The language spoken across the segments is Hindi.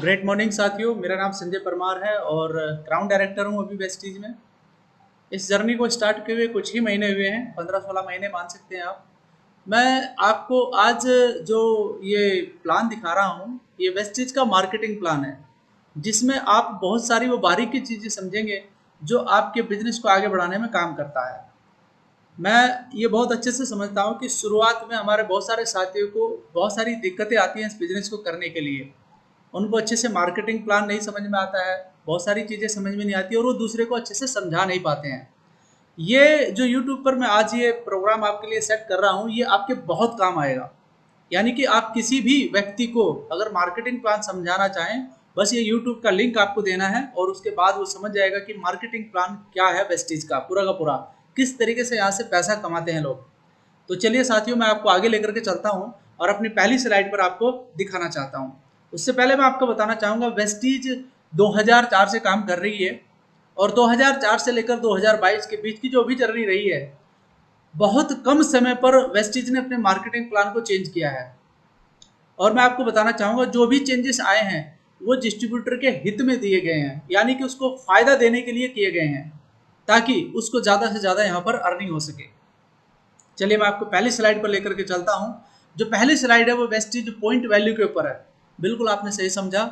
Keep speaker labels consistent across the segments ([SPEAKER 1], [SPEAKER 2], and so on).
[SPEAKER 1] ग्रेट मॉर्निंग साथियों, मेरा नाम संजय परमार है और क्राउन डायरेक्टर हूँ अभी वेस्टीज में। इस जर्नी को स्टार्ट किए हुए कुछ ही महीने हुए हैं, 15-16 महीने मान सकते हैं आप। मैं आपको आज जो ये प्लान दिखा रहा हूँ, ये वेस्टीज का मार्केटिंग प्लान है, जिसमें आप बहुत सारी वो बारीकी चीज़ें समझेंगे जो आपके बिजनेस को आगे बढ़ाने में काम करता है। मैं ये बहुत अच्छे से समझता हूँ कि शुरुआत में हमारे बहुत सारे साथियों को बहुत सारी दिक्कतें आती हैं इस बिजनेस को करने के लिए। उनको अच्छे से मार्केटिंग प्लान नहीं समझ में आता है, बहुत सारी चीज़ें समझ में नहीं आती और वो दूसरे को अच्छे से समझा नहीं पाते हैं। ये जो यूट्यूब पर मैं आज ये प्रोग्राम आपके लिए सेट कर रहा हूँ, ये आपके बहुत काम आएगा। यानी कि आप किसी भी व्यक्ति को अगर मार्केटिंग प्लान समझाना चाहें, बस ये यूट्यूब का लिंक आपको देना है और उसके बाद वो समझ जाएगा कि मार्केटिंग प्लान क्या है वेस्टीज का पूरा, किस तरीके से यहाँ से पैसा कमाते हैं लोग। तो चलिए साथियों, मैं आपको आगे लेकर के चलता हूँ और अपनी पहली स्लाइड पर आपको दिखाना चाहता हूँ। उससे पहले मैं आपको बताना चाहूँगा, वेस्टीज 2004 से काम कर रही है और 2004 से लेकर 2022 के बीच की जो भी जर्नी रही है, बहुत कम समय पर वेस्टीज ने अपने मार्केटिंग प्लान को चेंज किया है। और मैं आपको बताना चाहूँगा, जो भी चेंजेस आए हैं वो डिस्ट्रीब्यूटर के हित में दिए गए हैं, यानी कि उसको फायदा देने के लिए किए गए हैं, ताकि उसको ज़्यादा से ज़्यादा यहाँ पर अर्निंग हो सके। चलिए मैं आपको पहली स्लाइड पर लेकर के चलता हूं। जो पहली स्लाइड है वो वेस्टीज पॉइंट वैल्यू के ऊपर है। बिल्कुल आपने सही समझा।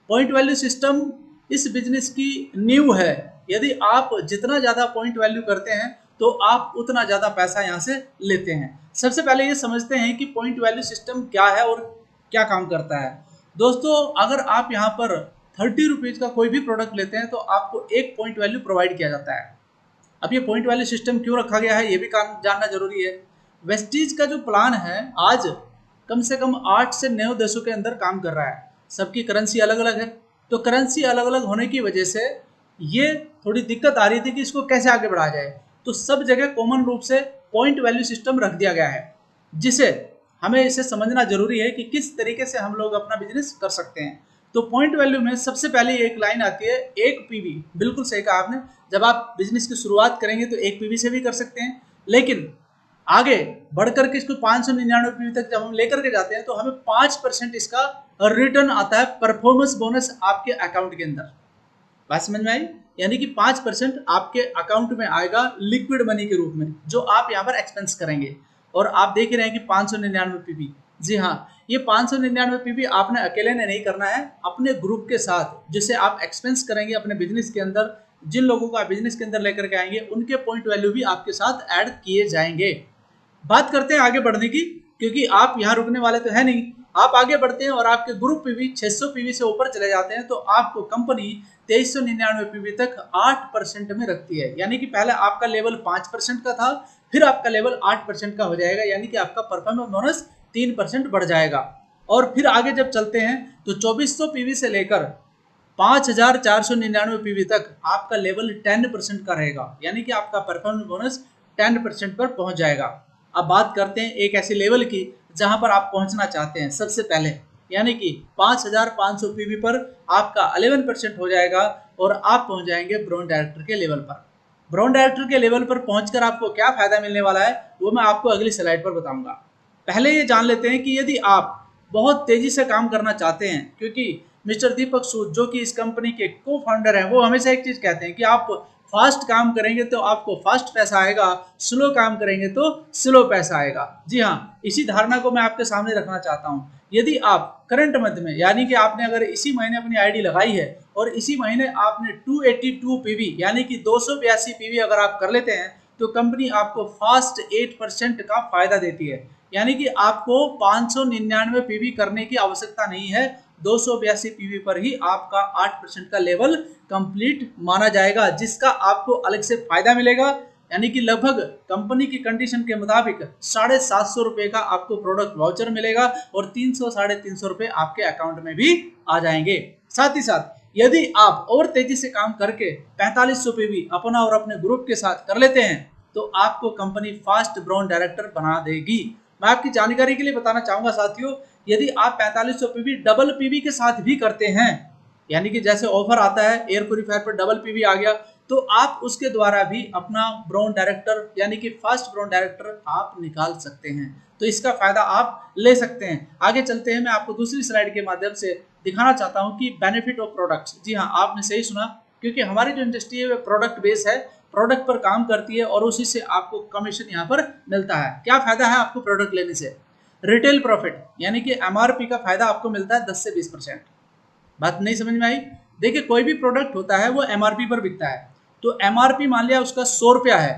[SPEAKER 1] पॉइंट वैल्यू सिस्टम इस बिजनेस की नींव है। यदि आप जितना ज़्यादा पॉइंट वैल्यू करते हैं तो आप उतना ज़्यादा पैसा यहाँ से लेते हैं। सबसे पहले ये समझते हैं कि पॉइंट वैल्यू सिस्टम क्या है और क्या काम करता है। दोस्तों, अगर आप यहाँ पर 30 रुपीज़ का कोई भी प्रोडक्ट लेते हैं तो आपको एक पॉइंट वैल्यू प्रोवाइड किया जाता है। अब ये पॉइंट वैल्यू सिस्टम क्यों रखा गया है, ये भी काम जानना जरूरी है। वेस्टीज का जो प्लान है आज कम से कम 8 से 9 देशों के अंदर काम कर रहा है। सबकी करेंसी अलग अलग है, तो करेंसी अलग अलग होने की वजह से ये थोड़ी दिक्कत आ रही थी कि इसको कैसे आगे बढ़ाया जाए। तो सब जगह कॉमन रूप से पॉइंट वैल्यू सिस्टम रख दिया गया है, जिसे हमें इसे समझना जरूरी है कि किस तरीके से हम लोग अपना बिजनेस कर सकते हैं। तो पॉइंट वैल्यू में सबसे पहले एक लाइन आती है, एक पीवी। बिल्कुल सही कहा आपने। जब आप बिजनेस की शुरुआत करेंगे तो एक पीवी से भी कर सकते हैं, लेकिन आगे बढ़कर के इसको 599 पीवी तक जब हम लेकर के जाते हैं तो हमें 5% इसका रिटर्न आता है, परफॉर्मेंस बोनस आपके अकाउंट के अंदर। बात समझ में आई? यानी कि 5% आपके अकाउंट में आएगा लिक्विड मनी के रूप में, जो आप यहाँ पर एक्सपेंस करेंगे। और आप देख रहे हैं कि 599 पीवी। जी हाँ, ये 599 पीवी आपने अकेले ने नहीं करना है, अपने ग्रुप के साथ जिसे आप एक्सपेंस करेंगे अपने बिजनेस के अंदर। जिन लोगों को आप बिजनेस के अंदर लेकर के आएंगे उनके पॉइंट वैल्यू भी आपके साथ ऐड किए जाएंगे। बात करते हैं आगे बढ़ने की, क्योंकि आप यहाँ रुकने वाले तो है नहीं। आप आगे बढ़ते हैं और आपके ग्रुप पीवी 600 पीवी से ऊपर चले जाते हैं तो आपको कंपनी 2399 पीवी तक 8% में रखती है। यानी कि पहले आपका लेवल 5% का था, फिर आपका लेवल 8% का हो जाएगा, यानी कि आपका परफॉर्मेंस बोनस 3% बढ़ जाएगा। और फिर आगे जब चलते हैं तो 2400 पीवी से लेकर 5499 पीवी तक आपका लेवल 10% का रहेगा, यानी कि आपका परफॉर्मेंस बोनस 10% पर पहुंच जाएगा। अब बात करते हैं एक ऐसे लेवल की जहां पर आप पहुंचना चाहते हैं सबसे पहले, यानी कि 5500 पीवी पर आपका 11% हो जाएगा और आप पहुंच जाएंगे ब्रॉन्ज डायरेक्टर के लेवल पर। ब्रॉन्ज डायरेक्टर के लेवल पर पहुंचकर आपको क्या फायदा मिलने वाला है वो मैं आपको अगली स्लाइड पर बताऊंगा। पहले ये जान लेते हैं कि यदि आप बहुत तेजी से काम करना चाहते हैं, क्योंकि मिस्टर दीपक सूद जो कि इस कंपनी के को फाउंडर हैं, वो हमेशा एक चीज कहते हैं कि आप फास्ट काम करेंगे तो आपको फास्ट पैसा आएगा, स्लो काम करेंगे तो स्लो पैसा आएगा। जी हाँ, इसी धारणा को मैं आपके सामने रखना चाहता हूँ। यदि आप करंट मंथ में, यानी कि आपने अगर इसी महीने अपनी आईडी लगाई है और इसी महीने आपने 282 पीवी यानी कि 282 पीवी अगर आप कर लेते हैं तो कंपनी आपको फास्ट 8% का फायदा देती है। यानी कि आपको 599 पीवी करने की आवश्यकता नहीं है, 282 पीवी पर ही आपका 8% का लेवल कंप्लीट माना जाएगा, जिसका आपको अलग से फायदा मिलेगा। यानी कि लगभग कंपनी की कंडीशन के मुताबिक 750 रुपए का आपको प्रोडक्ट वाउचर मिलेगा और 300 350 रुपए आपके अकाउंट में भी आ जाएंगे। साथ ही साथ यदि आप और तेजी से काम करके 4500 पे भी अपना और अपने ग्रुप के साथ कर लेते हैं तो आपको कंपनी फास्ट ब्रॉन्ज डायरेक्टर बना देगी। मैं आपकी जानकारी के लिए बताना चाहूंगा साथियों, यदि आप 4500 पीवी डबल पीवी के साथ भी करते हैं, यानी कि जैसे ऑफर आता है एयर प्योरीफायर पर डबल पीवी आ गया, तो आप उसके द्वारा भी अपना ब्रॉन्ज डायरेक्टर यानी कि फास्ट ब्रॉन्ज डायरेक्टर आप निकाल सकते हैं। तो इसका फायदा आप ले सकते हैं। आगे चलते हैं, मैं आपको दूसरी स्लाइड के माध्यम से दिखाना चाहता हूं कि बेनिफिट ऑफ प्रोडक्ट्स। जी हाँ, आपने सही सुना, क्योंकि हमारी जो इंडस्ट्री है वो प्रोडक्ट बेस है, प्रोडक्ट पर काम करती है और उसी से आपको कमीशन यहाँ पर मिलता है। क्या फायदा है आपको प्रोडक्ट लेने से? रिटेल प्रॉफिट यानी कि एमआरपी का फायदा आपको मिलता है 10 से 20%। बात नहीं समझ में आई? देखिए, कोई भी प्रोडक्ट होता है वो एमआरपी पर बिकता है, तो एमआरपी मान लिया उसका 100 रुपया है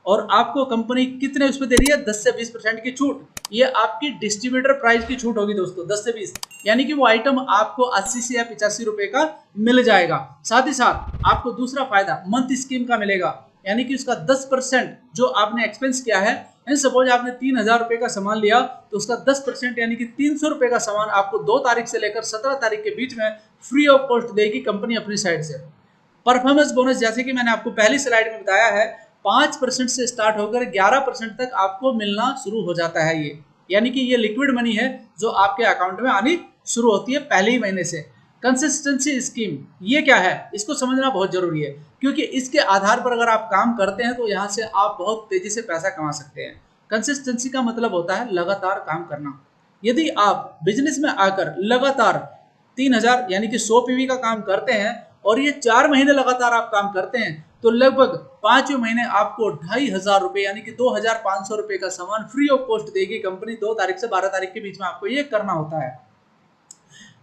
[SPEAKER 1] और आपको कंपनी कितने उस पर दे रही है? 10 से 20% की छूट। ये आपकी डिस्ट्रीब्यूटर प्राइस की छूट होगी दोस्तों, 10 से 20, यानी कि वो आइटम आपको 80 से या 85 रुपए का मिल जाएगा। साथ ही साथ आपको दूसरा फायदा मंथ स्कीम का मिलेगा, यानी कि उसका 10% जो आपने एक्सपेंस किया है, सपोज आपने 3000 रुपए का सामान लिया तो उसका 10% यानी कि 300 रुपए का सामान आपको 2 तारीख से लेकर 17 तारीख के बीच में फ्री ऑफ कॉस्ट देगी कंपनी अपनी साइड से। परफॉर्मेंस बोनस, जैसे कि मैंने आपको पहली स्लाइड में बताया है, 5% से स्टार्ट होकर 11% तक आपको मिलना शुरू हो जाता है ये, यानी कि ये लिक्विड मनी है जो आपके अकाउंट में आनी शुरू होती है पहले ही महीने से। कंसिस्टेंसी स्कीम, ये क्या है? इसको समझना बहुत जरूरी है, क्योंकि इसके आधार पर अगर आप काम करते हैं तो यहाँ से आप बहुत तेजी से पैसा कमा सकते हैं। कंसिस्टेंसी का मतलब होता है लगातार काम करना। यदि आप बिजनेस में आकर लगातार 3000 यानी कि 100 पीवी का काम करते हैं और ये 4 महीने लगातार आप काम करते हैं, तो लगभग 5वें महीने आपको 2500 रुपए यानी कि 2500 रुपए का सामान फ्री ऑफ कॉस्ट देगी कंपनी। 2 तारीख से 12 तारीख के बीच में आपको ये करना होता है।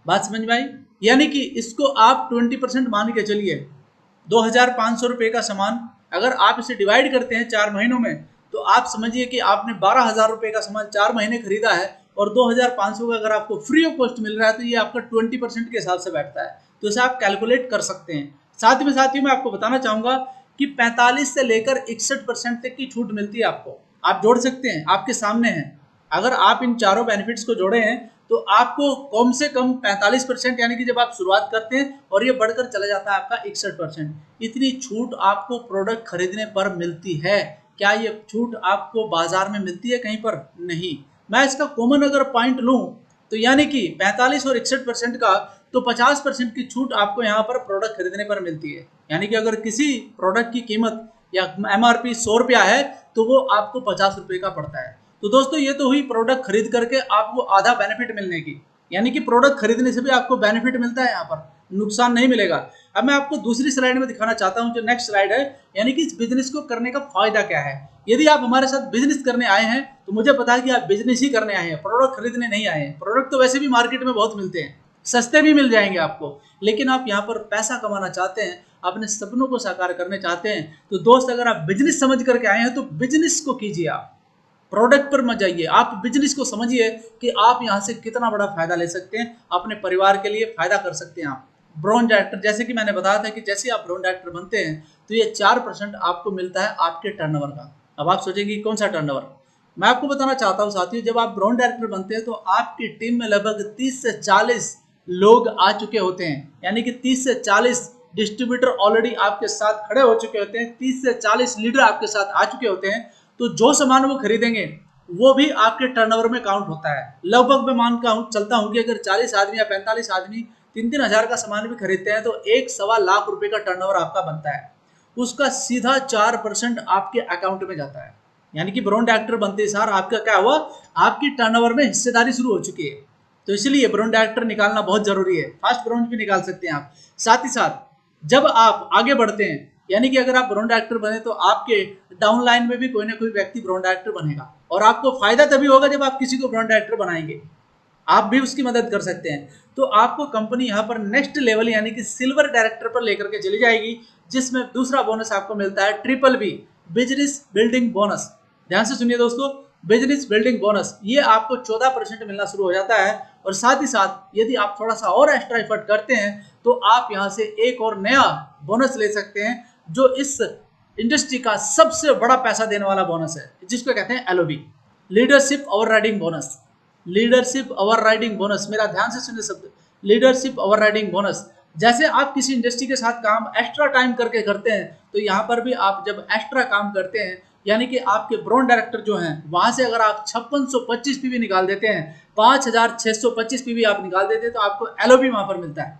[SPEAKER 1] बात समझ में आई? यानी कि इसको आप 20% मान के चलिए। 2500 रुपए का सामान अगर आप इसे डिवाइड करते हैं 4 महीनों में, तो आप समझिए कि आपने 12000 रुपए का सामान 4 महीने खरीदा है और 2500 का अगर आपको फ्री ऑफ कॉस्ट मिल रहा है, तो ये आपका 20% के हिसाब से बैठता है। तो इसे आप कैलकुलेट कर सकते हैं। साथ ही मैं आपको बताना चाहूंगा कि 45 से लेकर 61% तक की छूट मिलती है आपको। आप जोड़ सकते हैं, आपके सामने है। अगर आप इन चारों बेनिफिट्स को जोड़े हैं तो आपको कम से कम 45%, यानी कि जब आप शुरुआत करते हैं और ये बढ़कर चला जाता है आपका 61%, इतनी छूट आपको प्रोडक्ट खरीदने पर मिलती है। क्या ये छूट आपको बाजार में मिलती है कहीं पर? नहीं। मैं इसका कॉमन अगर पॉइंट लूं तो यानी कि 45 और 61% का, तो 50% की छूट आपको यहाँ पर प्रोडक्ट खरीदने पर मिलती है। यानी कि अगर किसी प्रोडक्ट की कीमत या एमआरपी 100 रुपया है तो वो आपको 50 रुपये का पड़ता है। तो दोस्तों, ये तो हुई प्रोडक्ट खरीद करके आपको आधा बेनिफिट मिलने की, यानी कि प्रोडक्ट खरीदने से भी आपको बेनिफिट मिलता है, यहाँ पर नुकसान नहीं मिलेगा। अब मैं आपको दूसरी स्लाइड में दिखाना चाहता हूँ, जो नेक्स्ट स्लाइड है, यानी कि इस बिजनेस को करने का फायदा क्या है। यदि आप हमारे साथ बिजनेस करने आए हैं तो मुझे पता है कि आप बिजनेस ही करने आए हैं, प्रोडक्ट खरीदने नहीं आए हैं। प्रोडक्ट तो वैसे भी मार्केट में बहुत मिलते हैं, सस्ते भी मिल जाएंगे आपको, लेकिन आप यहाँ पर पैसा कमाना चाहते हैं, अपने सपनों को साकार करने चाहते हैं, तो दोस्त अगर आप बिजनेस समझ करके आए हैं तो बिजनेस को कीजिए। आप प्रोडक्ट पर मत जाइए, आप बिजनेस को समझिए कि आप यहाँ से कितना बड़ा फायदा ले सकते हैं, अपने परिवार के लिए फायदा कर सकते हैं। आप ब्रॉन्ज डायरेक्टर, जैसे कि मैंने बताया था कि जैसे आप ब्रॉन्ज डायरेक्टर बनते हैं तो ये 4% आपको मिलता है आपके टर्नओवर का। अब आप सोचेंगे कौन सा टर्नओवर? मैं आपको बताना चाहता हूँ साथियों, जब आप ब्रॉन्ज डायरेक्टर बनते हैं तो आपकी टीम में लगभग 30 से 40 लोग आ चुके होते हैं, यानी कि 30 से 40 डिस्ट्रीब्यूटर ऑलरेडी आपके साथ खड़े हो चुके होते हैं, 30 से 40 लीडर आपके साथ आ चुके होते हैं। तो जो सामान वो खरीदेंगे वो भी आपके टर्नओवर में काउंट होता है। लगभग मैं मान का चलता हूँ कि अगर 40 आदमी या 45 आदमी 3-3 हजार का सामान भी खरीदते हैं तो 1-1.25 लाख रुपए का टर्नओवर आपका बनता है। उसका सीधा 4% आपके अकाउंट में जाता है। यानी कि ब्रॉन्ज डायरेक्टर बनते सार आपका क्या हुआ? आपकी टर्नओवर में हिस्सेदारी शुरू हो चुकी है। तो इसलिए ब्रॉन्ज डायरेक्टर निकालना बहुत जरूरी है। फास्ट ब्रॉन्ज भी निकाल सकते हैं आप। साथ ही साथ जब आप आगे बढ़ते हैं, यानी कि अगर आप ब्रॉन्ज डायरेक्टर बने तो आपके डाउन लाइन में भी कोई ना कोई व्यक्ति ब्रॉन्ज डायरेक्टर बनेगा, और आपको फायदा तभी होगा जब आप किसी को ब्रॉन्ज डायरेक्टर बनाएंगे, आप भी उसकी मदद कर सकते हैं। तो आपको कंपनी यहाँ पर नेक्स्ट लेवल यानी कि सिल्वर डायरेक्टर पर लेकर के चली जाएगी, जिसमें दूसरा बोनस आपको मिलता है BBB, बिजनेस बिल्डिंग बोनस। ध्यान से सुनिए दोस्तों, बिजनेस बिल्डिंग बोनस ये आपको 14% मिलना शुरू हो जाता है। और साथ ही साथ यदि आप थोड़ा सा और एक्स्ट्रा एफर्ट करते हैं तो आप यहाँ से एक और नया बोनस ले सकते हैं, जो इस इंडस्ट्री का सबसे बड़ा पैसा देने वाला बोनस है, जिसको कहते हैं LOB, leadership overriding bonus. Leadership overriding bonus, मेरा ध्यान से सुनिए शब्द, लीडरशिप ओवरराइडिंग बोनस। जैसे आप किसी इंडस्ट्री के साथ काम एक्स्ट्रा टाइम करके करते हैं, तो यहाँ पर भी आप जब एक्स्ट्रा काम करते हैं, यानी कि आपके ब्रॉन्ज डायरेक्टर जो हैं वहां से अगर आप 5625 पीवी निकाल देते हैं, 5625 पीवी आप निकाल देते हैं, तो आपको LOB वहां पर मिलता है।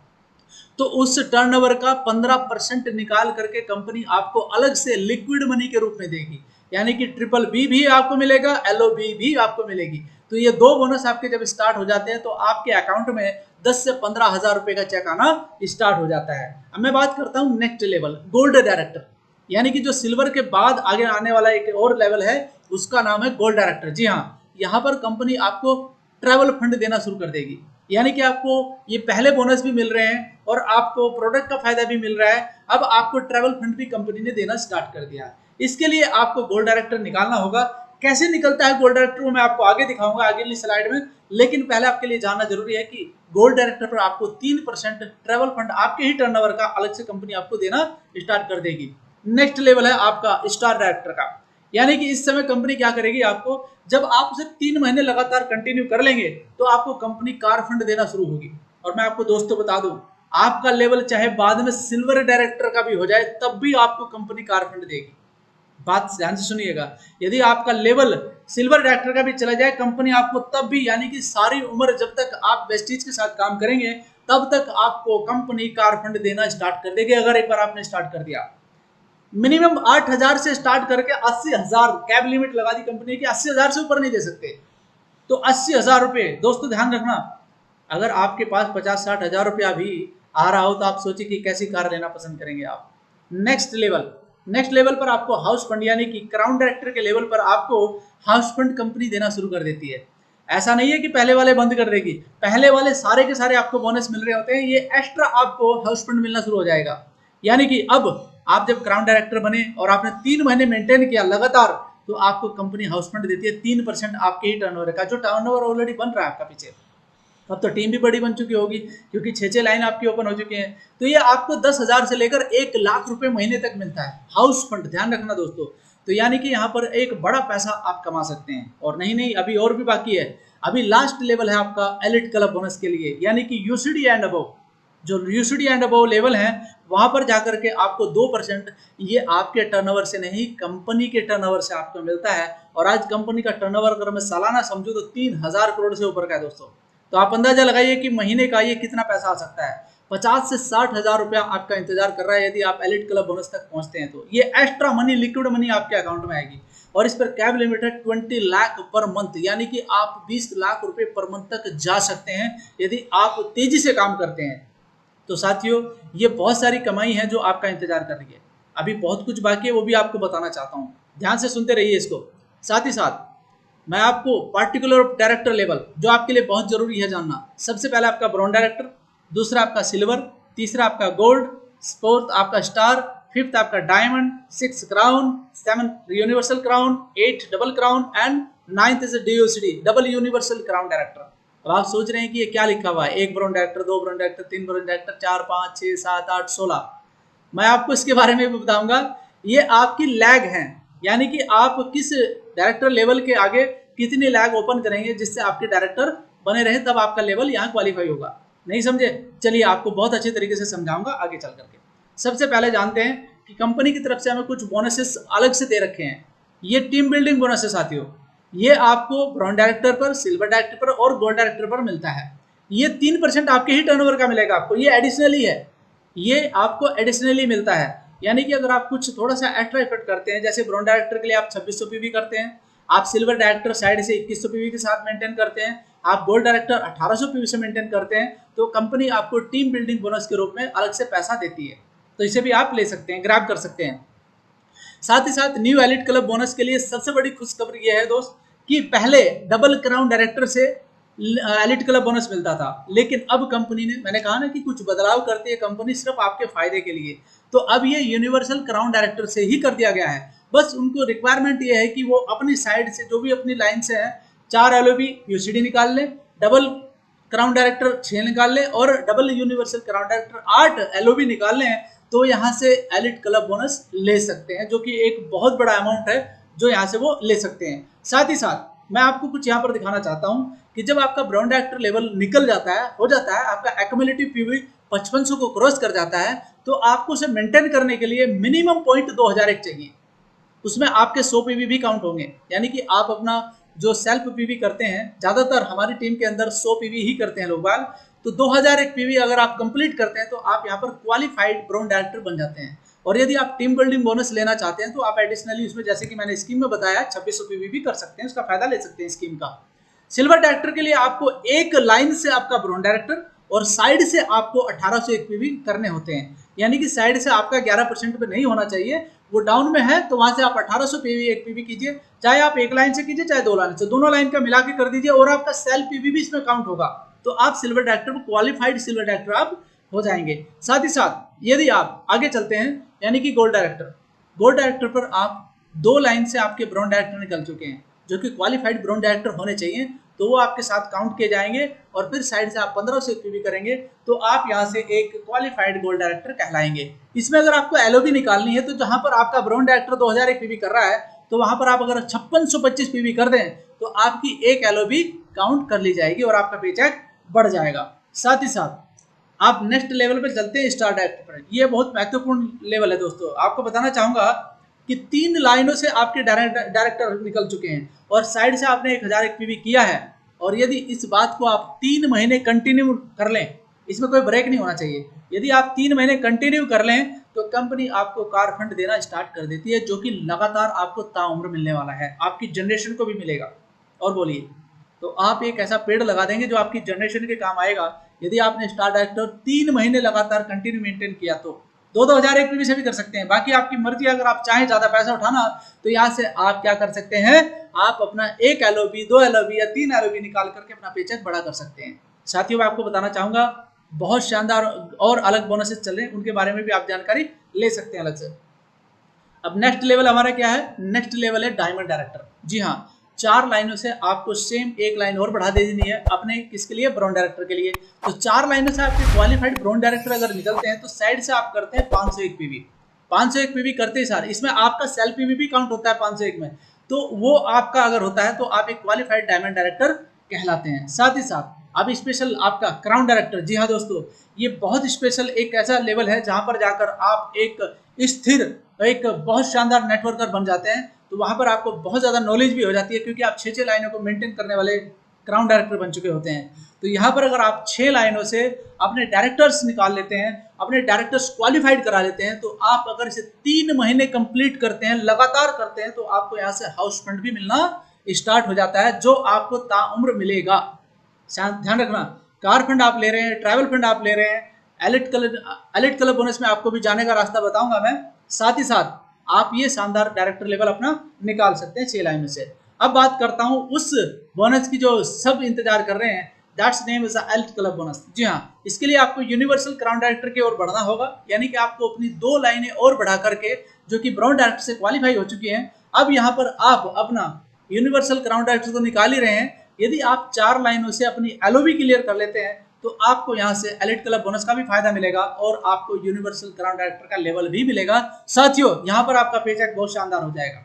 [SPEAKER 1] तो उस टर्नओवर का 15% निकाल करके कंपनी आपको अलग से लिक्विड मनी के रूप में देगी। यानी कि ट्रिपल बी भी आपको मिलेगा, LOB भी आपको मिलेगी। तो ये 2 बोनस आपके जब स्टार्ट हो जाते हैं तो आपके अकाउंट में 10 से 15 हजार रुपए का चेक आना स्टार्ट हो जाता है। अब मैं बात करता हूँ नेक्स्ट लेवल, गोल्ड डायरेक्टर, यानी कि जो सिल्वर के बाद आगे आने वाला एक और लेवल है, उसका नाम है गोल्ड डायरेक्टर। जी हाँ, यहाँ पर कंपनी आपको ट्रैवल फंड देना शुरू कर देगी, यानी कि आपको ये पहले बोनस भी मिल रहे हैं और आपको प्रोडक्ट का फायदा भी मिल रहा है, अब आपको ट्रैवल फंड भी कंपनी ने देना स्टार्ट कर दिया है। इसके लिए आपको गोल्ड डायरेक्टर निकालना होगा। कैसे निकलता है गोल्ड डायरेक्टर वो मैं आपको आगे दिखाऊंगा अगली स्लाइड में, लेकिन पहले आपके लिए जानना जरूरी है कि गोल्ड डायरेक्टर पर आपको 3% ट्रैवल फंड आपके ही टर्नओवर का अलग से कंपनी आपको देना स्टार्ट कर देगी। नेक्स्ट लेवल है आपका स्टार डायरेक्टर का, यानी कि इस समय कंपनी क्या करेगी, आपको जब आप उसे 3 महीने लगातार कंटिन्यू कर लेंगे तो आपको कंपनी कार फंड देना शुरू होगी। और मैं आपको दोस्तों बता दूं, आपका लेवल चाहे बाद में सिल्वर डायरेक्टर का भी हो जाए तब भी आपको कंपनी कार फंड देगी। बात ध्यान से सुनिएगा, यदि आपका लेवल सिल्वर डायरेक्टर का भी चला जाए कंपनी आपको तब भी, यानी कि सारी उम्र जब तक आप वेस्टीज के साथ काम करेंगे तब तक आपको कंपनी कार फंड देना स्टार्ट कर देगी। अगर एक बार आपने स्टार्ट कर दिया, मिनिमम 8,000 से स्टार्ट करके 80,000 कैब लिमिट लगा दी कंपनी की, 80,000 से ऊपर नहीं दे सकते। तो 80,000 रुपये, दोस्तों ध्यान रखना, अगर आपके पास 50-60 हजार रुपया भी आ रहा हो तो आप सोचिए कि कैसी कार लेना पसंद करेंगे आप। नेक्स्ट लेवल पर आपको हाउस फंड, यानी कि क्राउन डायरेक्टर के लेवल पर आपको हाउस फंड कंपनी देना शुरू कर देती है। ऐसा नहीं है कि पहले वाले बंद कर देगी, पहले वाले सारे के सारे आपको बोनस मिल रहे होते हैं, ये एक्स्ट्रा आपको हाउस फंड मिलना शुरू हो जाएगा। यानी कि अब आप जब क्राउन डायरेक्टर बने और आपने 3 महीने मेंटेन किया लगातार, तो आपको कंपनी हाउस फंड देती है 3% आपके ही टर्नओवर का, जो टर्नओवर ऑलरेडी बन रहा है आपका पीछे। अब तो टीम भी बड़ी बन चुकी होगी क्योंकि 6 लाइन आपकी ओपन हो चुकी है। तो ये आपको 10,000 से लेकर 1,00,000 रुपए महीने तक मिलता है हाउस फंड, ध्यान रखना दोस्तों। तो यानी कि यहाँ पर एक बड़ा पैसा आप कमा सकते हैं। और नहीं, अभी और भी बाकी है। अभी लास्ट लेवल है आपका एलिट क्लब बोनस के लिए, यानी कि यूसीडी एंड अबव। जो यूसीडी एंड अबव लेवल है वहां पर जाकर के आपको 2%, ये आपके टर्नओवर से नहीं कंपनी के टर्नओवर से आपको मिलता है। और आज कंपनी का टर्नओवर अगर मैं सालाना समझूं तो 3,000 करोड़ से ऊपर का है दोस्तों। तो आप अंदाजा लगाइए कि महीने का ये कितना पैसा आ सकता है। 50 से 60 हजार रुपया आपका इंतजार कर रहा है यदि आप एलिट क्लब बोनस तक पहुंचते हैं तो। ये एक्स्ट्रा मनी, लिक्विड मनी आपके अकाउंट में आएगी। और इस पर कैब लिमिट है 20 लाख पर मंथ, यानी कि आप 20 लाख रुपए पर मंथ तक जा सकते हैं यदि आप तेजी से काम करते हैं। तो साथियों, ये बहुत सारी कमाई है जो आपका इंतजार कर रही है। अभी बहुत कुछ बाकी है, वो भी आपको बताना चाहता हूँ, ध्यान से सुनते रहिए इसको। साथ ही साथ मैं आपको पार्टिकुलर डायरेक्टर लेवल जो आपके लिए बहुत जरूरी है जानना। सबसे पहले आपका ब्रॉन्ज डायरेक्टर, दूसरा आपका सिल्वर, तीसरा आपका गोल्ड, फोर्थ आपका स्टार, फिफ्थ आपका diamond, 6 crown, 7 universal crown, 8 double crown and 9th is DOCD, double universal crown director. अब आप सोच रहे हैं कि ये क्या लिखा हुआ है, 1 bronze director, 2 bronze director, 3 bronze director, 4, 5, 6, 7, 8, 16। मैं आपको इसके बारे में भी बताऊंगा। ये आपकी लैग है, यानी कि आप किस डायरेक्टर लेवल के आगे कितनी लैग ओपन करेंगे जिससे आपके डायरेक्टर बने रहे, तब आपका लेवल यहाँ क्वालिफाई होगा। नहीं समझे? चलिए आपको बहुत अच्छे तरीके से समझाऊंगा आगे चल करके। सबसे पहले जानते हैं कि कंपनी की तरफ से हमें कुछ बोनसेस अलग से दे रखे हैं। ये टीम बिल्डिंग बोनस है साथियों। ये आपको ब्रॉन्ज डायरेक्टर पर, सिल्वर डायरेक्टर पर और गोल्ड डायरेक्टर पर मिलता है। ये 3% आपके ही टर्नओवर का मिलेगा आपको, ये एडिशनली है, ये आपको एडिशनली मिलता है। यानी कि अगर आप कुछ थोड़ा सा एक्स्ट्रा एफर्ट करते हैं, जैसे ब्रॉन्ज डायरेक्टर के लिए आप 2600 पीवी करते हैं, आप सिल्वर डायरेक्टर साइड से 2100 पीवी के साथ मेंटेन करते हैं, आप गोल्ड डायरेक्टर 1800 पीवी से मेंटेन करते हैं, तो कंपनी आपको टीम बिल्डिंग बोनस के रूप में अलग से पैसा देती है। तो इसे भी आप ले सकते हैं, ग्रैब कर सकते हैं। साथ ही साथ न्यू एलिट क्लब बोनस के लिए सबसे बड़ी खुशखबरी यह है दोस्त कि पहले डबल क्राउन डायरेक्टर से एलिट क्लब बोनस मिलता था, लेकिन अब कंपनी ने, मैंने कहा ना कि कुछ बदलाव करती है कंपनी सिर्फ आपके फायदे के लिए, तो अब ये यूनिवर्सल क्राउन डायरेक्टर से ही कर दिया गया है। बस उनको रिक्वायरमेंट ये है कि वो अपनी साइड से जो भी अपनी लाइन से है 4 LOB UCD निकाल लें, डबल क्राउन डायरेक्टर 6 निकाल लें और double universal crown director 8 LOB निकाल लें, तो यहाँ से एलिट क्लब बोनस ले सकते हैं, जो कि एक बहुत बड़ा अमाउंट है जो यहाँ से वो ले सकते हैं। साथ ही साथ मैं आपको कुछ यहाँ पर दिखाना चाहता हूँ कि जब आपका ब्रॉन्ज डायरेक्टर लेवल निकल जाता है, हो जाता है, आपका एक्युमुलेटिव पीवी 5500 को क्रॉस कर जाता है, तो आपको उसे मेंटेन करने के लिए मिनिमम पॉइंट 2001 चाहिए। उसमें आपके 100 पीवी भी काउंट होंगे, यानी कि आप अपना जो सेल्फ पीवी करते हैं, ज्यादातर हमारी टीम के अंदर 100 पीवी ही करते हैं लोग, तो 2001 पीवी अगर आप कंप्लीट करते हैं तो आप यहाँ पर क्वालिफाइड ब्रॉन्ज डायरेक्टर बन जाते हैं। और यदि आप टीम बिल्डिंग बोनस लेना चाहते हैं तो आप एडिशनली उसमें, जैसे कि मैंने स्कीम में बताया, 2600 पीवी कर सकते हैं, उसका फायदा ले सकते हैं स्कीम का। सिल्वर डायरेक्टर के लिए आपको एक लाइन से आपका ब्रॉन्ज डायरेक्टर और साइड से आपको 1801 पीवी करने होते हैं, यानी कि साइड से आपका 11% पे नहीं होना चाहिए, वो डाउन में है तो वहां से आप 1800 पीवी 1 पीवी कीजिए, चाहे आप एक लाइन से कीजिए चाहे दो लाइन से, दोनों लाइन का मिला के कर दीजिए और आपका सेल पीवी भी इसमें काउंट होगा, तो आप silver director, qualified silver director आप हो जाएंगे। साथ ही साथ यदि आप आगे चलते हैं, यानी कि गोल्ड डायरेक्टर, गोल्ड डायरेक्टर पर आप 2 लाइन से आपके ब्रॉन्ज डायरेक्टर निकल चुके हैं जो कि क्वालिफाइड ब्रॉन्ज डायरेक्टर होने चाहिए, तो वो आपके साथ काउंट किए जाएंगे और फिर साइड से आप 1500 पीवी करेंगे तो आप यहां से एक क्वालिफाइड गोल्ड डायरेक्टर कहलाएंगे। इसमें अगर आपको एलओबी निकालनी है तो जहां पर आपका ब्रॉन्ज डायरेक्टर 2001 पीवी कर रहा है तो वहां पर आप अगर 5625 पीवी कर दें तो आपकी एक एलओबी काउंट कर ली जाएगी और आपका पेचेक बढ़ जाएगा। साथ ही साथ आप नेक्स्ट लेवल पर चलते हैं, स्टार डायरेक्टर पर। ये बहुत महत्वपूर्ण लेवल है दोस्तों, आपको बताना चाहूंगा कि 3 लाइनों से आपके डायरेक्टर निकल चुके हैं और साइड से आपने 1001 पीवी किया है, और यदि इस बात को आप 3 महीने कंटिन्यू कर लें, इसमें कोई ब्रेक नहीं होना चाहिए, यदि आप 3 महीने कंटिन्यू कर लें तो कंपनी आपको कार फंड देना स्टार्ट कर देती है, जो कि लगातार आपको ताउम्र मिलने वाला है, आपकी जनरेशन को भी मिलेगा। और बोलिए, तो आप एक ऐसा पेड़ लगा देंगे जो आपकी जनरेशन के काम आएगा यदि आपने स्टार डायरेक्टर 3 महीने लगातार कंटिन्यू मेंटेन किया तो। 2001 पीवी से भी कर सकते हैं, बाकी आपकी मर्जी, अगर आप चाहें ज्यादा पैसा उठाना तो यहाँ से आप क्या कर सकते हैं, आप अपना एक एलओबी, 2 एलओबी या 3 एलओबी निकाल करके अपना पेचेक बड़ा कर सकते हैं। साथियों, मैं आपको बताना चाहूंगा बहुत शानदार और अलग बोनसेस चल रहे हैं, उनके बारे में भी आप जानकारी ले सकते हैं अलग से। अब नेक्स्ट लेवल हमारा क्या है, नेक्स्ट लेवल है डायमंड डायरेक्टर। जी हाँ, 4 लाइनों से आपको सेम एक लाइन और बढ़ा देनी है अपने किसके लिए, ब्रॉन्ज डायरेक्टर के लिए। तो 4 लाइनों से आपके क्वालिफाइड ब्रॉन्ज डायरेक्टर अगर निकलते हैं तो साइड से आप करते हैं 501 पीवी। 501 पीवी करते ही सारे, इसमें आपका सेल पीवी भी काउंट होता है 501 में, तो वो आपका अगर होता है तो आप एक क्वालिफाइड डायमंड डायरेक्टर कहलाते हैं। साथ ही साथ अब स्पेशल आपका क्राउन डायरेक्टर। जी हाँ दोस्तों, ये बहुत स्पेशल एक ऐसा लेवल है जहां पर जाकर आप एक स्थिर, एक बहुत शानदार नेटवर्कर बन जाते हैं, तो वहां पर आपको बहुत ज़्यादा नॉलेज भी हो जाती है क्योंकि आप 6 लाइनों को मेंटेन करने वाले क्राउन डायरेक्टर बन चुके होते हैं। तो यहाँ पर अगर आप 6 लाइनों से अपने डायरेक्टर्स निकाल लेते हैं, अपने डायरेक्टर्स क्वालिफाइड करा लेते हैं, तो आप अगर इसे 3 महीने कंप्लीट करते हैं, लगातार करते हैं, तो आपको यहाँ से हाउस फंड भी मिलना स्टार्ट हो जाता है जो आपको ताउम्र मिलेगा। ध्यान रखना, कार फंड आप ले रहे हैं, ट्रैवल फंड आप ले रहे हैं, एलिट क्लब बोनस में आपको भी जाने का रास्ता बताऊंगा मैं। साथ ही साथ आप ये शानदार डायरेक्टर लेवल अपना निकाल सकते हैं 6 लाइनों से। अब बात करता हूं उस बोनस की जो सब इंतजार कर रहे हैं, that's name is elite club bonus. जी हाँ, इसके लिए आपको यूनिवर्सल क्राउन डायरेक्टर की ओर बढ़ना होगा, यानी कि आपको अपनी 2 लाइनें और बढ़ा करके, जो कि ब्रॉन्ज डायरेक्टर से क्वालिफाई हो चुकी हैं, अब यहाँ पर आप अपना यूनिवर्सल क्राउन डायरेक्टर तो निकाल ही रहे हैं, यदि आप 4 लाइनों से अपनी एलओबी क्लियर कर लेते हैं तो आपको यहाँ से एलिट क्लब बोनस का भी फायदा मिलेगा और आपको यूनिवर्सल क्राउन डायरेक्टर का लेवल भी मिलेगा। साथियों, यहाँ पर आपका पेचेक बहुत शानदार हो जाएगा,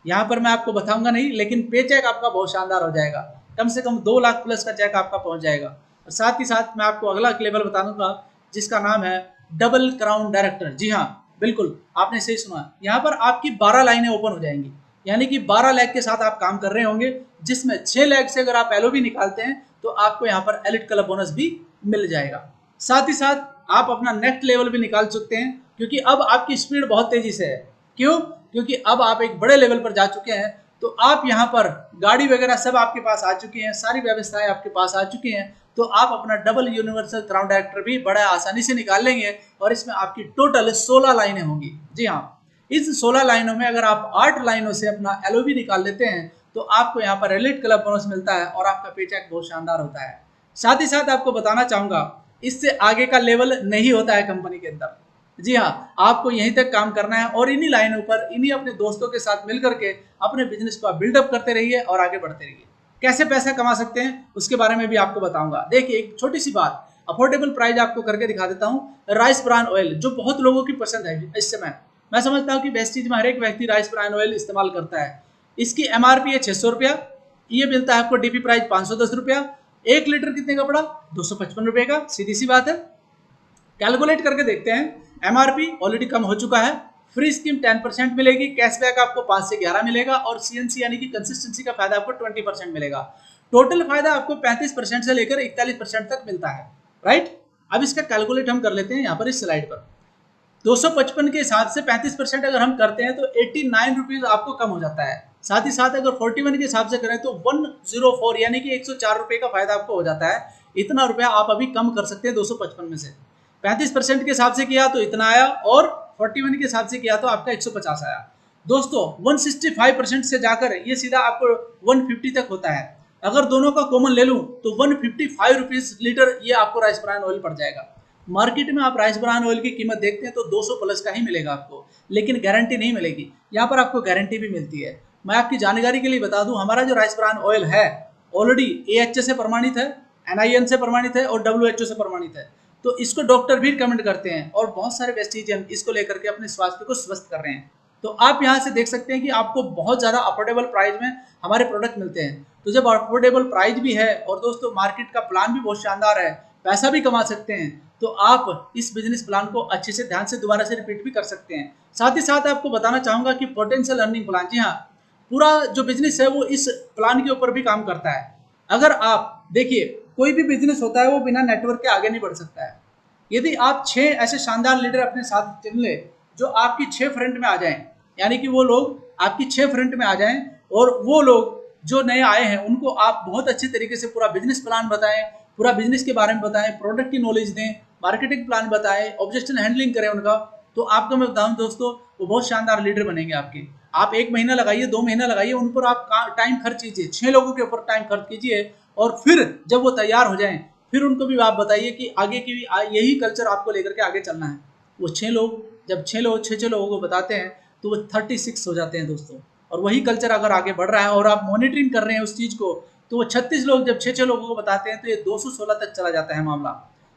[SPEAKER 1] यहाँ पर मैं आपको बताऊंगा नहीं, लेकिन पेचेक आपका बहुत शानदार हो जाएगा, कम से कम 2 लाख प्लस का चेक आपका पहुंच जाएगा। और साथ ही साथ मैं आपको अगला लेवल बता दूंगा जिसका नाम है डबल क्राउन डायरेक्टर। जी हाँ, बिल्कुल आपने सही सुना, यहाँ पर आपकी 12 लाइनें ओपन हो जाएंगी, यानी कि 12 लैख के साथ आप काम कर रहे होंगे, जिसमें 6 लैख से अगर आप एलओबी निकालते हैं तो आपको यहाँ पर एलिट क्लब बोनस भी मिल जाएगा। साथ ही साथ आप अपना नेक्स्ट लेवल भी निकाल सकते हैं, क्योंकि अब आपकी स्पीड बहुत तेजी से है। क्यों? क्योंकि अब आप एक बड़े लेवल पर जा चुके हैं, तो आप यहाँ पर गाड़ी वगैरह सब आपके पास आ चुकी हैं, सारी व्यवस्थाएं आपके पास आ चुकी हैं, तो आप अपना डबल यूनिवर्सल क्राउन डायरेक्टर भी बड़ा आसानी से निकाल लेंगे और इसमें आपकी टोटल 16 लाइनें होंगी। जी हाँ, इस 16 लाइनों में अगर आप 8 लाइनों से अपना एलओबी निकाल लेते हैं तो आपको यहाँ पर एलिट क्लब बोनस मिलता है और आपका पेचेक बहुत शानदार होता है। साथ ही साथ आपको बताना चाहूंगा, इससे आगे का लेवल नहीं होता है कंपनी के अंदर। जी हाँ, आपको यहीं तक काम करना है और इन्हीं लाइनों पर, इन्हीं अपने दोस्तों के साथ मिलकर के अपने बिजनेस को बिल्डअप करते रहिए और आगे बढ़ते रहिए। कैसे पैसा कमा सकते हैं उसके बारे में भी आपको बताऊंगा। देखिए, एक छोटी सी बात, अफोर्डेबल प्राइस आपको करके दिखा देता हूँ। राइस ब्रान ऑयल जो बहुत लोगों की पसंद है इस समय, मैं समझता हूँ कि वेस्टीज में हर एक व्यक्ति राइस ब्रान ऑयल इस्तेमाल करता है। इसकी एमआरपी है 600 रुपया, ये मिलता है आपको डीपी प्राइस 510 रुपया। 1 लीटर कितने का पड़ा? 255 रुपए का। सीधी सी बात है, कैलकुलेट करके देखते हैं। एमआरपी ऑलरेडी कम हो चुका है, फ्री स्कीम 10% मिलेगी, कैशबैक आपको 5 से 11 मिलेगा और सीएनसी यानी कि कंसिस्टेंसी का फायदा आपको 20% मिलेगा। टोटल फायदा आपको 35% से लेकर 41% तक मिलता है। राइट, अब इसका कैलकुलेट हम कर लेते हैं यहाँ पर इस स्लाइड पर। 255 के हिसाब से 35% अगर हम करते हैं तो 89 रुपीज आपको कम हो जाता है। साथ ही साथ अगर 41 के हिसाब से करें तो 104 यानी कि 104 रुपए का फायदा आपको हो जाता है। इतना रुपया आप अभी कम कर सकते हैं 255 में से। 35% के हिसाब से किया तो इतना आया, और 41 के हिसाब से किया तो आपका 150 आया। दोस्तों 165% से जाकर ये सीधा आपको 150 तक होता है। अगर दोनों का कॉमन ले लूं तो 155 रुपीज लीटर ये आपको राइस ब्रान ऑयल पड़ जाएगा। मार्केट में आप राइस ब्रान ऑयल की कीमत देखते हैं तो 200 प्लस का ही मिलेगा आपको, लेकिन गारंटी नहीं मिलेगी। यहाँ पर आपको गारंटी भी मिलती है। मैं आपकी जानकारी के लिए बता दूं, हमारा जो राइस ब्रान ऑयल है ऑलरेडी AHA से प्रमाणित है, NIN से प्रमाणित है और WHO से प्रमाणित है। तो इसको डॉक्टर भी रिकमेंड करते हैं और बहुत सारे वेस्टिजियन इसको लेकर के अपने स्वास्थ्य को स्वस्थ कर रहे हैं। तो आप यहाँ से देख सकते हैं कि आपको बहुत ज़्यादा अफोर्डेबल प्राइस में हमारे प्रोडक्ट मिलते हैं। तो जब अफोर्डेबल प्राइस भी है और दोस्तों मार्केट का प्लान भी बहुत शानदार है, पैसा भी कमा सकते हैं, तो आप इस बिजनेस प्लान को अच्छे से ध्यान से दोबारा से रिपीट भी कर सकते हैं। साथ ही साथ आपको बताना चाहूँगा कि पोटेंशियल अर्निंग प्लान, जी हाँ, पूरा जो बिजनेस है वो इस प्लान के ऊपर भी काम करता है। अगर आप देखिए, कोई भी बिजनेस होता है वो बिना नेटवर्क के आगे नहीं बढ़ सकता है। यदि आप 6 ऐसे शानदार लीडर अपने साथ चुन ले जो आपकी 6 फ्रंट में आ जाएं, यानी कि वो लोग आपकी 6 फ्रंट में आ जाएं और वो लोग जो नए आए हैं उनको आप बहुत अच्छे तरीके से पूरा बिजनेस प्लान बताएं, पूरा बिजनेस के बारे में बताएं, प्रोडक्ट की नॉलेज दें, मार्केटिंग प्लान बताएं, ऑब्जेक्शन हैंडलिंग करें उनका, तो आपको मैं बताऊं दोस्तों वो बहुत शानदार लीडर बनेंगे आपके। आप 1 महीना लगाइए, 2 महीना लगाइए, उन पर आप टाइम खर्च कीजिए, 6 लोगों के ऊपर टाइम खर्च कीजिए, और फिर जब वो तैयार हो जाएं फिर उनको भी आप बताइए कि आगे की भी यही कल्चर आपको लेकर के आगे चलना है। वो 6 लोग जब 6 लोगों को बताते हैं तो वो 36 हो जाते हैं दोस्तों, और वही कल्चर अगर आगे बढ़ रहा है और आप मॉनिटरिंग कर रहे हैं उस चीज़ को, तो वो 36 लोग जब 6 लोगों को बताते हैं तो ये 216 तक चला जाता है मामला,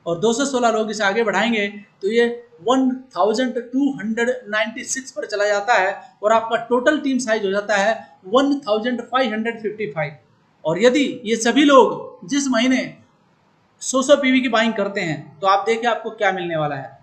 [SPEAKER 1] और 216 लोग इसे आगे बढ़ाएंगे तो ये 1296 पर चला जाता है, और आपका टोटल टीम साइज हो जाता है 1555। और यदि ये सभी लोग जिस महीने 100 PV की बाइंग करते हैं तो आप देखिए आपको क्या मिलने वाला है।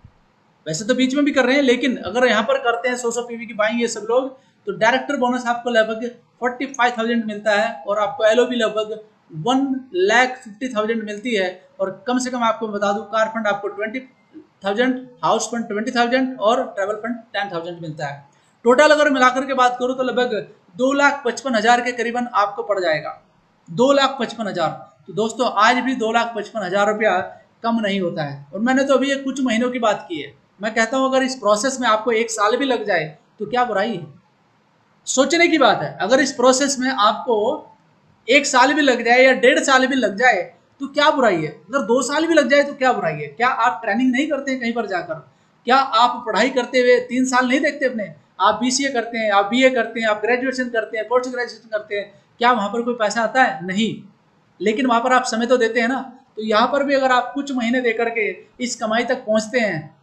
[SPEAKER 1] वैसे तो बीच में भी कर रहे हैं, लेकिन अगर यहाँ पर करते हैं 100 PV की बाइंग ये सब लोग, तो डायरेक्टर बोनस आपको लगभग 45,000 मिलता है, और आपको LOB लगभग 1,50,000 मिलती है, और कम से कम आपको बता दूं कार फंड आपको 20,000, हाउस फंड 20,000 और ट्रैवल फंड 10,000 मिलता है। टोटल अगर मिलाकर के बात करूँ तो लगभग 2,55,000 के करीबन आपको पड़ जाएगा, 2,55,000। तो दोस्तों आज भी 2,55,000 रुपया कम नहीं होता है, और मैंने तो अभी कुछ महीनों की बात की है। मैं कहता हूं अगर इस प्रोसेस में आपको 1 साल भी लग जाए तो क्या बुराई है। सोचने की बात है, अगर इस प्रोसेस में आपको 1 साल भी लग जाए या 1.5 साल भी लग जाए तो क्या बुराई है। अगर 2 साल भी लग जाए तो क्या बुराई है। क्या आप ट्रेनिंग नहीं करते हैं कहीं पर जाकर? क्या आप पढ़ाई करते हुए 3 साल नहीं देखते अपने? आप BCA करते हैं, आप BA करते हैं, आप ग्रेजुएशन करते हैं, पोस्ट ग्रेजुएशन करते हैं, क्या वहां पर कोई पैसा आता है? नहीं, लेकिन वहां पर आप समय तो देते हैं ना। तो यहाँ पर भी अगर आप कुछ महीने दे करके इस कमाई तक पहुंचते हैं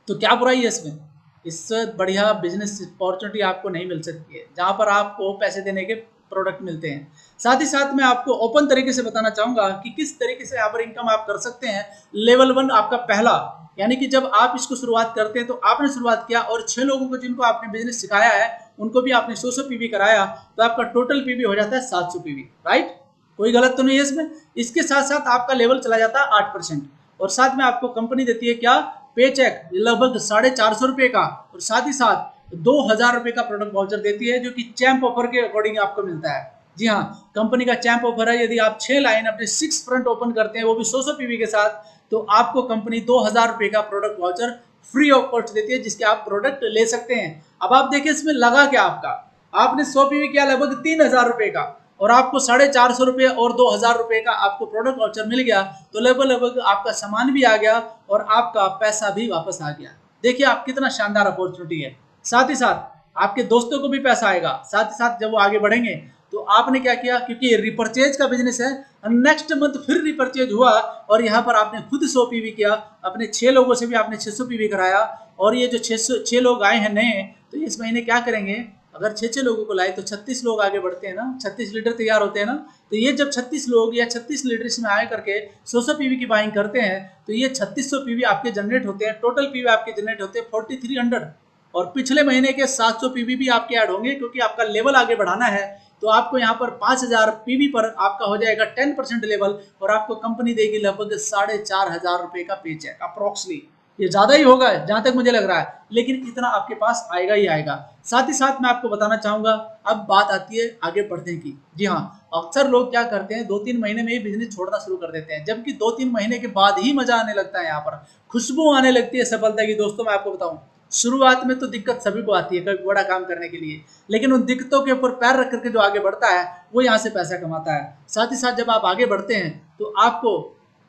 [SPEAKER 1] तो क्या बुराई है इसमें। इससे बढ़िया बिजनेस अपॉर्चुनिटी आपको नहीं मिल सकती है जहाँ पर आपको पैसे देने के प्रोडक्ट मिलते हैं। साथ ही साथ मैं आपको ओपन तरीके से बताना चाहूंगा कि किस तरीके से यहाँ पर इनकम आप कर सकते हैं। लेवल 1 आपका पहला, यानी कि जब आप इसको शुरुआत करते हैं तो आपने शुरुआत किया और 6 लोगों को जिनको आपने बिजनेस सिखाया है उनको भी आपने 100 PV कराया, तो आपका टोटल PV हो जाता है 700 PV, राइट। कोई गलत तो नहीं है इसमें। इसके साथ साथ आपका लेवल चला जाता है 8%, और साथ में आपको कंपनी देती है क्या, पे चेक लगभग 450 रुपये का, और साथ ही साथ 2,000 रुपये का प्रोडक्ट वाउचर देती है जो कि चैंप ऑफर के अकॉर्डिंग आपको मिलता है। जी हाँ, कंपनी का चैंप ऑफर है। यदि आप 6 लाइन अपने 6 फ्रंट ओपन करते हैं वो भी 100 PV के साथ, तो आपको कंपनी 2,000 रुपये का product voucher free of cost देती है जिसके आप प्रोडक्ट ले सकते हैं। अब आप देखिए इसमें लगा क्या आपका, आपने 100 PV किया लगभग 3,000 रुपये का, और आपको 450 रुपये और 2,000 रुपये का आपको प्रोडक्ट वाउचर मिल गया, तो लगभग आपका सामान भी आ गया और आपका पैसा भी वापस आ गया। देखिए आप कितना शानदार अपॉर्चुनिटी है। साथ ही साथ आपके दोस्तों को भी पैसा आएगा। साथ ही साथ जब वो आगे बढ़ेंगे तो आपने क्या किया, क्योंकि रिपर्चेज का बिजनेस है, नेक्स्ट मंथ फिर रिपर्चेज हुआ और यहाँ पर आपने खुद 100 PV किया, अपने 6 लोगों से भी आपने 600 PV कराया, और ये जो 6 लोग आए हैं नए, तो इस महीने क्या करेंगे, अगर 6 लोगों को लाए तो 36 लोग आगे बढ़ते हैं ना, 36 लीटर तैयार होते हैं ना। तो ये जब 36 लोग या 36 लीटर इसमें आए करके 100 PV की बाइंग करते हैं तो ये 3600 PV आपके जनरेट होते हैं। टोटल PV आपके जनरेट होते हैं 4300, और पिछले महीने के 700 PV भी आपके ऐड होंगे क्योंकि आपका लेवल आगे बढ़ाना है। तो आपको यहाँ पर 5,000 PV पर आपका हो जाएगा 10% लेवल, और आपको कंपनी देगी लगभग 4,500 रुपये का पे चेक अप्रोक्सली। ये ज़्यादा ही होगा जहाँ तक मुझे लग रहा है, लेकिन इतना आपके पास आएगा ही आएगा। साथ ही साथ मैं आपको बताना चाहूँगा, अब बात आती है आगे बढ़ने की। जी हाँ, अक्सर लोग क्या करते हैं 2-3 महीने में ही बिजनेस छोड़ना शुरू कर देते हैं, जबकि 2-3 महीने के बाद ही मज़ा आने लगता है, यहाँ पर खुशबू आने लगती है सफलता की। दोस्तों मैं आपको बताऊँ, शुरुआत में तो दिक्कत सभी को आती है कभी बड़ा काम करने के लिए, लेकिन उन दिक्कतों के ऊपर पैर रख करके जो आगे बढ़ता है वो यहाँ से पैसा कमाता है। साथ ही साथ जब आप आगे बढ़ते हैं तो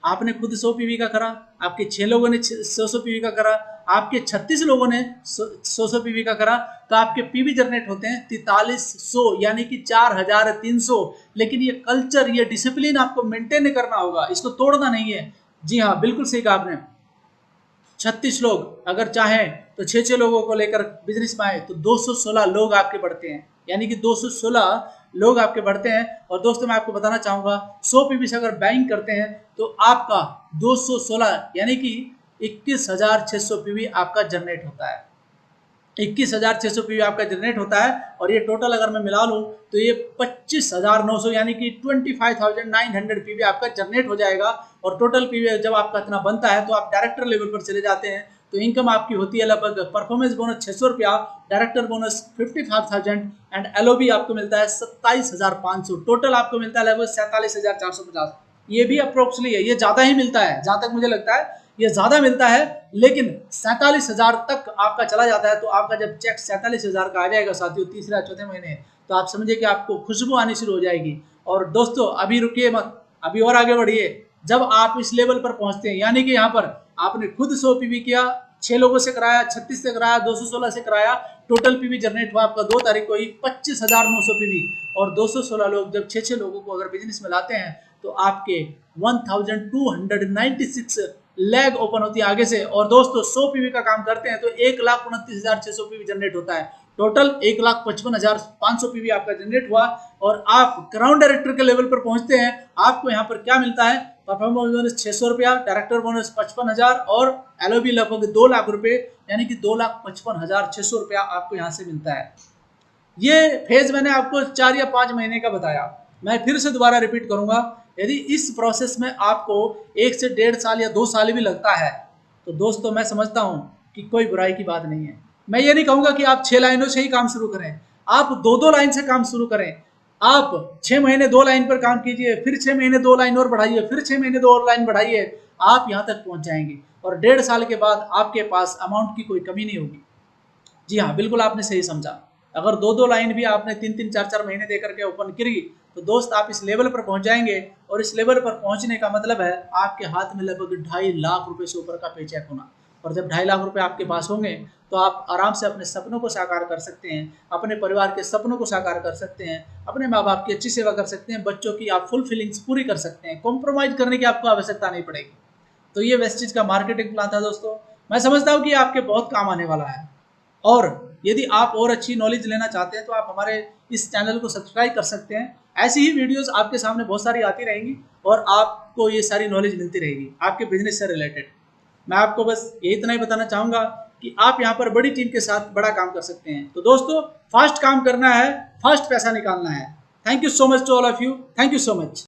[SPEAKER 1] आपने खुद 100 पीवी का करा, आपके 6 लोगों ने 100 पीवी का करा, आपके 36 लोगों ने 100 पीवी का करा, तो आपके पीवी जनरेट होते हैं 4300, यानी कि 4300। लेकिन ये कल्चर, ये डिसिप्लिन आपको मेंटेन करना होगा, इसको तोड़ना नहीं है। जी हाँ, बिल्कुल सही कहा आपने। 36 लोग अगर चाहें तो 6-6 लोगों को लेकर बिजनेस में आए तो 216 लोग आपके बढ़ते हैं, यानी कि 216 लोग आपके बढ़ते हैं। और दोस्तों मैं आपको बताना चाहूँगा, 100 पीवी से अगर बाइंग करते हैं तो आपका 216 यानी कि 21,600 पीवी आपका जनरेट होता है। 21,600 पीवी आपका जनरेट होता है, और ये टोटल अगर मैं मिला लूँ तो ये 25,900 यानी कि 25,900 पीवी आपका जनरेट हो जाएगा। और टोटल पीवी जब आपका इतना बनता है तो आप डायरेक्टर लेवल पर चले जाते हैं, तो इनकम आपकी होती है लगभग परफॉर्मेंस बोनस 600 रुपया, डायरेक्टर बोनस 55,000 एंड एलओबी आपको मिलता है 27,500। टोटल आपको मिलता है लगभग 47,450। ये भी अप्रोक्सली है, ये ज़्यादा ही मिलता है जहाँ तक मुझे लगता है, ये ज़्यादा मिलता है। लेकिन 47,000 तक आपका चला जाता है, तो आपका जब चेक 47,000 का आ जाएगा साथियों तीसरे या चौथे महीने, तो आप समझिए कि आपको खुशबू आनी शुरू हो जाएगी। और दोस्तों अभी रुकिए मत, अभी और आगे बढ़िए। जब आप इस लेवल पर पहुंचते हैं, यानी कि यहाँ पर आपने खुद 100 पीवी किया, 6 लोगों से कराया, 36 से कराया, 216 से कराया, टोटल पीवी जनरेट हुआ आपका 2 तारीख को ही 25,900 पीवी। और 216 लोग जब 6-6 लोगों को अगर बिजनेस में लाते हैं तो आपके 1296 लैग ओपन होती है आगे से। और दोस्तों 100 पीवी का काम करते हैं तो 1,29,600 पीवी जनरेट होता है। टोटल 1,55,500 पीवी आपका जनरेट हुआ, और आप ग्राउंड डायरेक्टर के लेवल पर पहुंचते हैं। आपको यहाँ पर क्या मिलता है, परफॉर्मेंस बोनस 600 रुपया, डायरेक्टर बोनस 55,000 और एलओबी लगभग 2 लाख रुपए, यानी कि 2,55,600 रुपया आपको यहाँ से मिलता है। ये फेज मैंने आपको 4 या 5 महीने का बताया। मैं फिर से दोबारा रिपीट करूंगा, यदि इस प्रोसेस में आपको 1 से 1.5 साल या 2 साल भी लगता है तो दोस्तों मैं समझता हूं कि कोई बुराई की बात नहीं है। मैं ये नहीं कहूंगा कि आप 6 लाइनों से ही काम शुरू करें, आप 2-2 लाइन से काम शुरू करें। आप 6 महीने 2 लाइन पर काम कीजिए, फिर 6 महीने 2 लाइन और बढ़ाइए, फिर 6 महीने 2 और लाइन बढ़ाइए, आप यहाँ तक पहुँच जाएंगे। और 1.5 साल के बाद आपके पास अमाउंट की कोई कमी नहीं होगी। जी हाँ, बिल्कुल आपने सही समझा। अगर 2-2 लाइन भी आपने 3-3, 4-4 महीने दे करके ओपन करी तो दोस्त आप इस लेवल पर पहुंच जाएंगे। और इस लेवल पर पहुंचने का मतलब है आपके हाथ में लगभग 2.5 लाख रुपए से ऊपर का पेचेक होना। और जब 2.5 लाख रुपए आपके पास होंगे तो आप आराम से अपने सपनों को साकार कर सकते हैं, अपने परिवार के सपनों को साकार कर सकते हैं, अपने माँ बाप की अच्छी सेवा कर सकते हैं, बच्चों की आप फुल फीलिंग्स पूरी कर सकते हैं, कॉम्प्रोमाइज करने की आपको आवश्यकता नहीं पड़ेगी। तो ये वेस्टिज का मार्केटिंग प्लान था दोस्तों। मैं समझता हूँ कि आपके बहुत काम आने वाला है। और यदि आप और अच्छी नॉलेज लेना चाहते हैं तो आप हमारे इस चैनल को सब्सक्राइब कर सकते हैं। ऐसी ही वीडियोस आपके सामने बहुत सारी आती रहेंगी और आपको ये सारी नॉलेज मिलती रहेगी आपके बिजनेस से रिलेटेड। मैं आपको बस ये इतना ही बताना चाहूँगा कि आप यहाँ पर बड़ी टीम के साथ बड़ा काम कर सकते हैं। तो दोस्तों फास्ट काम करना है, फास्ट पैसा निकालना है। Thank you so much to all of you. Thank you so much.